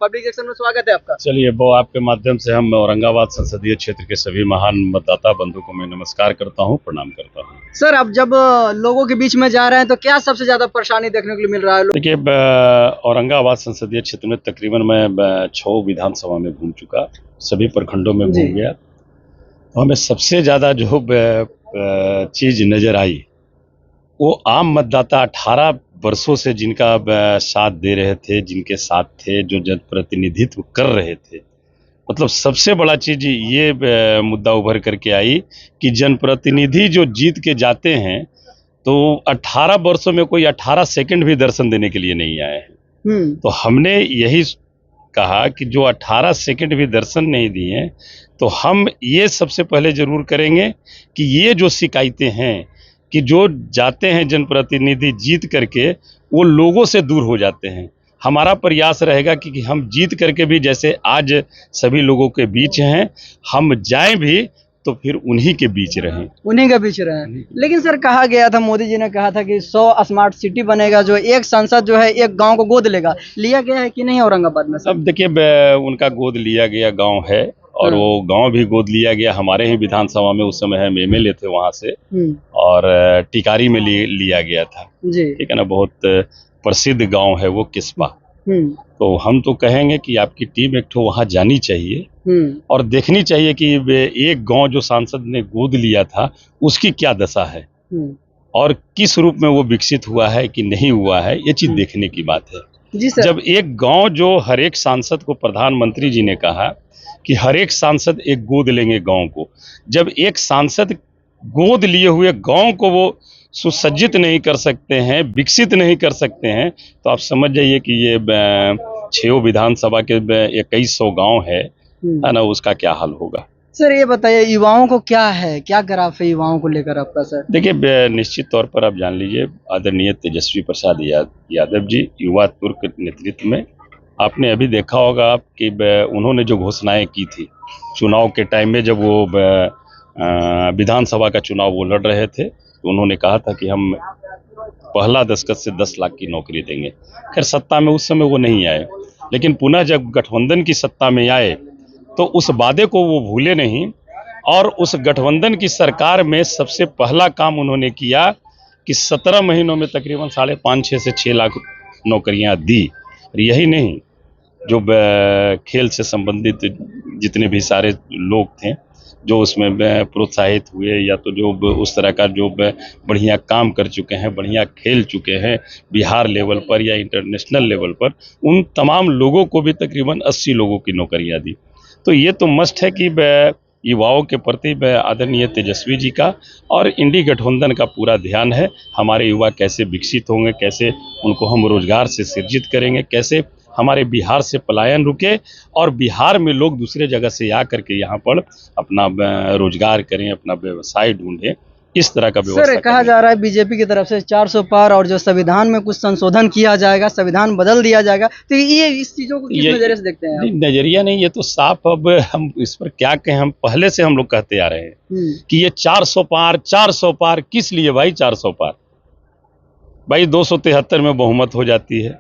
Public section में स्वागत है आपका। चलिए, वो आपके माध्यम से हम औरंगाबाद संसदीय क्षेत्र के सभी महान मतदाता बंधु को मैं नमस्कार करता हूं, प्रणाम करता हूं। सर, अब जब लोगों के बीच में जा रहे हैं तो क्या सबसे ज्यादा परेशानी देखने को मिल रहा है? देखिए, औरंगाबाद संसदीय क्षेत्र में तकरीबन मैं 6 विधानसभा में घूम चुका, सभी प्रखंडों में घूम गया। तो हमें सबसे ज्यादा जो चीज नजर आई वो आम मतदाता 18 वर्षों से जिनका साथ दे रहे थे, जिनके साथ थे, जो जनप्रतिनिधित्व कर रहे थे। मतलब सबसे बड़ा चीज ये मुद्दा उभर करके आई कि जनप्रतिनिधि जो जीत के जाते हैं तो 18 वर्षों में कोई 18 सेकंड भी दर्शन देने के लिए नहीं आए हैं। तो हमने यही कहा कि जो 18 सेकंड भी दर्शन नहीं दिए तो हम ये सबसे पहले जरूर करेंगे कि ये जो शिकायतें हैं कि जो जाते हैं जनप्रतिनिधि जीत करके वो लोगों से दूर हो जाते हैं। हमारा प्रयास रहेगा कि हम जीत करके भी जैसे आज सभी लोगों के बीच हैं, हम जाएं भी तो फिर उन्हीं के बीच रहें। लेकिन सर, कहा गया था, मोदी जी ने कहा था कि 100 स्मार्ट सिटी बनेगा, जो एक सांसद जो है एक गांव को गोद लेगा। लिया गया है कि नहीं औरंगाबाद में? अब देखिए, उनका गोद लिया गया गांव है और वो गांव भी गोद लिया गया। हमारे ही विधानसभा में उस समय हम एमएलए थे वहां से, और टिकारी में लिया गया था। ठीक है ना, बहुत प्रसिद्ध गांव है वो किस्पा। तो हम तो कहेंगे कि आपकी टीम एक ठो वहां जानी चाहिए और देखनी चाहिए कि एक गांव जो सांसद ने गोद लिया था उसकी क्या दशा है और किस रूप में वो विकसित हुआ है कि नहीं हुआ है, ये चीज देखने की बात है। जी सर। जब एक गांव जो हर एक सांसद को, प्रधानमंत्री जी ने कहा कि हर एक सांसद एक गोद लेंगे गांव को, जब एक सांसद गोद लिए हुए गांव को वो सुसज्जित नहीं कर सकते हैं, विकसित नहीं कर सकते हैं, तो आप समझ जाइए कि ये 6 विधानसभा के 2100 गांव है ना, उसका क्या हाल होगा। सर, ये बताइए, युवाओं को क्या ग्राफ है युवाओं को लेकर आपका? सर देखिए, निश्चित तौर पर आप जान लीजिए, आदरणीय तेजस्वी प्रसाद यादव जी युवा तुर्क नेतृत्व में, आपने अभी देखा होगा आप कि उन्होंने जो घोषणाएं की थी चुनाव के टाइम में, जब वो विधानसभा का चुनाव वो लड़ रहे थे, तो उन्होंने कहा था कि हम पहला दस्तखत से 10 लाख की नौकरी देंगे। खैर, सत्ता में उस समय वो नहीं आए, लेकिन पुनः जब गठबंधन की सत्ता में आए तो उस वादे को वो भूले नहीं, और उस गठबंधन की सरकार में सबसे पहला काम उन्होंने किया कि 17 महीनों में तकरीबन 5.5 से 6 लाख नौकरियां दी। और यही नहीं, जो खेल से संबंधित जितने भी सारे लोग थे जो उसमें प्रोत्साहित हुए, या तो जो उस तरह का जो बढ़िया काम कर चुके हैं, बढ़िया खेल चुके हैं बिहार लेवल पर या इंटरनेशनल लेवल पर, उन तमाम लोगों को भी तकरीबन 80 लोगों की नौकरियां दी। तो ये तो मस्ट है कि युवाओं के प्रति आदरणीय तेजस्वी जी का और इंडी गठबंधन का पूरा ध्यान है। हमारे युवा कैसे विकसित होंगे, कैसे उनको हम रोजगार से सृजित करेंगे, कैसे हमारे बिहार से पलायन रुके और बिहार में लोग दूसरे जगह से आ करके यहाँ पर अपना रोजगार करें, अपना व्यवसाय ढूंढें, इस तरह का व्यवस्था। सर, कहा जा रहा है बीजेपी की तरफ से 400 पार और जो संविधान में कुछ संशोधन किया जाएगा, संविधान बदल दिया जाएगा, तो ये इस चीजों को किस नजरिए से देखते हैं? नजरिया नहीं, ये तो साफ, अब हम इस पर क्या कहें, हम पहले से हम लोग कहते आ रहे हैं कि ये 400 पार किस लिए भाई? 400 पार भाई 273 में बहुमत हो जाती है।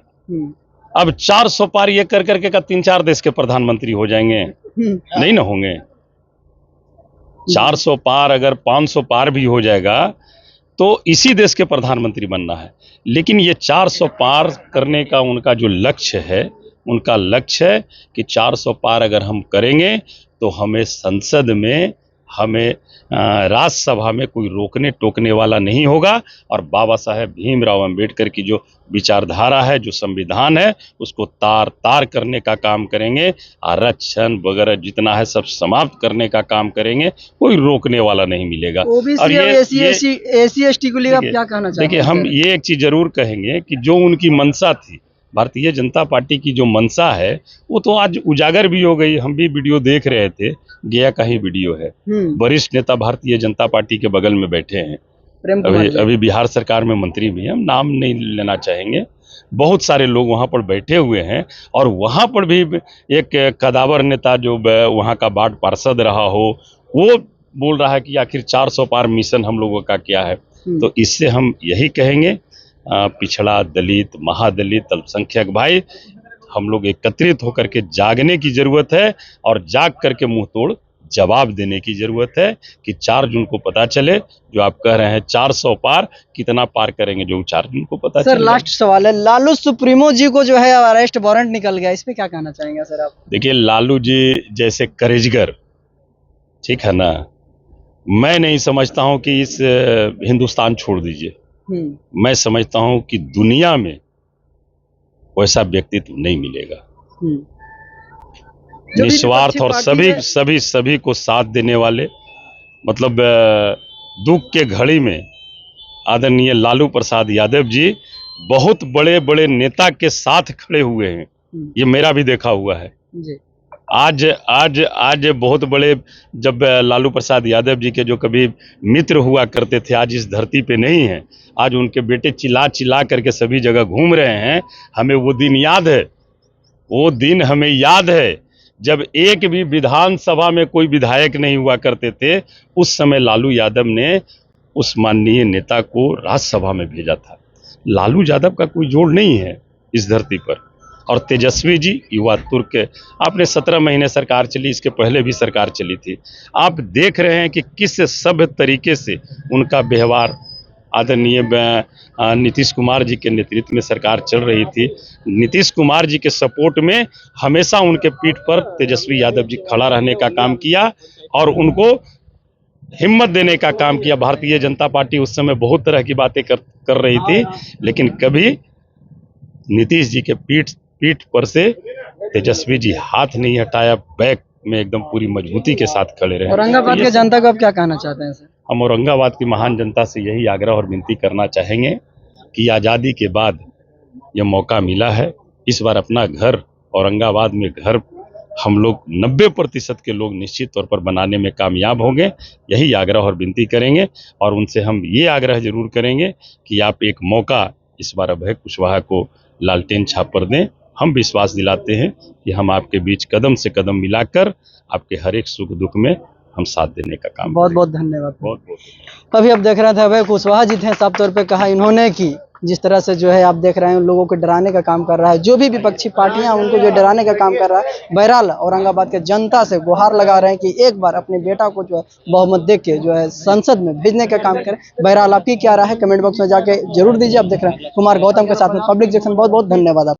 अब 400 पार ये कर करके का 3-4 देश के प्रधानमंत्री हो जाएंगे? नहीं ना होंगे। 400 पार अगर 500 पार भी हो जाएगा तो इसी देश के प्रधानमंत्री बनना है। लेकिन ये 400 पार करने का उनका जो लक्ष्य है, उनका लक्ष्य है कि 400 पार अगर हम करेंगे तो हमें संसद में, हमें राज्यसभा में कोई रोकने टोकने वाला नहीं होगा, और बाबा साहेब भीमराव अंबेडकर की जो विचारधारा है, जो संविधान है, उसको तार तार करने का काम करेंगे, आरक्षण वगैरह जितना है सब समाप्त करने का काम करेंगे, कोई रोकने वाला नहीं मिलेगा। और ये एसी एसटी को लेकर क्या कहना चाहते हैं? देखिए, हम ये एक चीज जरूर कहेंगे कि जो उनकी मंशा थी, भारतीय जनता पार्टी की जो मंशा है, वो तो आज उजागर भी हो गई। हम भी वीडियो देख रहे थे, गया का ही वीडियो है। वरिष्ठ नेता भारतीय जनता पार्टी के बगल में बैठे हैं, अभी बिहार सरकार में मंत्री भी हैं, हम नाम नहीं लेना चाहेंगे। बहुत सारे लोग वहां पर बैठे हुए हैं, और वहां पर भी एक कदावर नेता जो वहां का वार्ड पार्षद रहा हो, वो बोल रहा है कि आखिर 400 पार मिशन हम लोगों का क्या है। तो इससे हम यही कहेंगे, पिछड़ा, दलित, महादलित, अल्पसंख्यक भाई, हम लोग एकत्रित होकर के जागने की जरूरत है और जाग करके मुंह तोड़ जवाब देने की जरूरत है कि 4 जून को पता चले। जो आप कह रहे हैं 400 पार, कितना पार करेंगे जो 4 जून को पता सर चले। लास्ट सवाल है, लालू सुप्रीमो जी को जो है अरेस्ट वारंट निकल गया, इस पे क्या कहना चाहेंगे सर आप? देखिए, लालू जी जैसे करेजगर, ठीक है ना, मैं नहीं समझता हूं कि इस हिंदुस्तान छोड़ दीजिए। मैं समझता हूं कि दुनिया में वैसा व्यक्तित्व नहीं मिलेगा। जो भी निस्वार्थ विपक्षी और पार्टी सभी है- सभी सभी को साथ देने वाले, मतलब दुख के घड़ी में आदरणीय लालू प्रसाद यादव जी बहुत बड़े बड़े नेता के साथ खड़े हुए हैं। ये मेरा भी देखा हुआ है। जी आज आज आज बहुत बड़े, जब लालू प्रसाद यादव जी के जो कभी मित्र हुआ करते थे, आज इस धरती पे नहीं है। आज उनके बेटे चिल्ला चिल्ला करके सभी जगह घूम रहे हैं। हमें वो दिन याद है, वो दिन हमें याद है जब एक भी विधानसभा में कोई विधायक नहीं हुआ करते थे। उस समय लालू यादव ने उस माननीय नेता को राज्यसभा में भेजा था। लालू यादव का कोई जोड़ नहीं है इस धरती पर। और तेजस्वी जी युवा तुर्क, आपने 17 महीने सरकार चली, इसके पहले भी सरकार चली थी। आप देख रहे हैं कि किस सभ्य तरीके से उनका व्यवहार आदरणीय नीतीश कुमार जी के नेतृत्व में सरकार चल रही थी। नीतीश कुमार जी के सपोर्ट में हमेशा उनके पीठ पर तेजस्वी यादव जी खड़ा रहने का काम किया और उनको हिम्मत देने का काम किया। भारतीय जनता पार्टी उस समय बहुत तरह की बातें कर रही थी, लेकिन कभी नीतीश जी के पीठ पर से तेजस्वी जी हाथ नहीं हटाया। बैक में एकदम पूरी मजबूती के साथ खड़े रहे। औरंगाबाद तो के जनता को आप क्या कहना चाहते हैं सर? हम औरंगाबाद की महान जनता से यही आग्रह और विनती करना चाहेंगे कि आज़ादी के बाद यह मौका मिला है। इस बार अपना घर, औरंगाबाद में घर हम लोग 90% के लोग निश्चित तौर पर बनाने में कामयाब होंगे। यही आग्रह और विनती करेंगे और उनसे हम ये आग्रह जरूर करेंगे कि आप एक मौका इस बार अभय कुशवाहा को लालटेन छाप पर दें। हम विश्वास दिलाते हैं कि हम आपके बीच कदम से कदम मिलाकर आपके हर एक सुख दुख में हम साथ देने का काम बहुत बहुत धन्यवाद। बहुत बहुत अभी आप देख रहे थे अभय कुशवाहा जी थे, साफ तौर पे कहा इन्होंने कि जिस तरह से जो है आप देख रहे हैं लोगों को डराने का काम कर रहा है, जो भी विपक्षी पार्टियां उनको जो डराने का काम कर रहा है। बहरहाल औरंगाबाद के जनता से गुहार लगा रहे हैं कि एक बार अपने बेटा को जो है बहुमत देख के जो है संसद में भेजने का काम करें। बहरहाल आपकी क्या राय है, कमेंट बॉक्स में जाके जरूर दीजिए। आप देख रहे हैं कुमार गौतम के साथ में पब्लिक जंक्शन। बहुत बहुत धन्यवाद आप।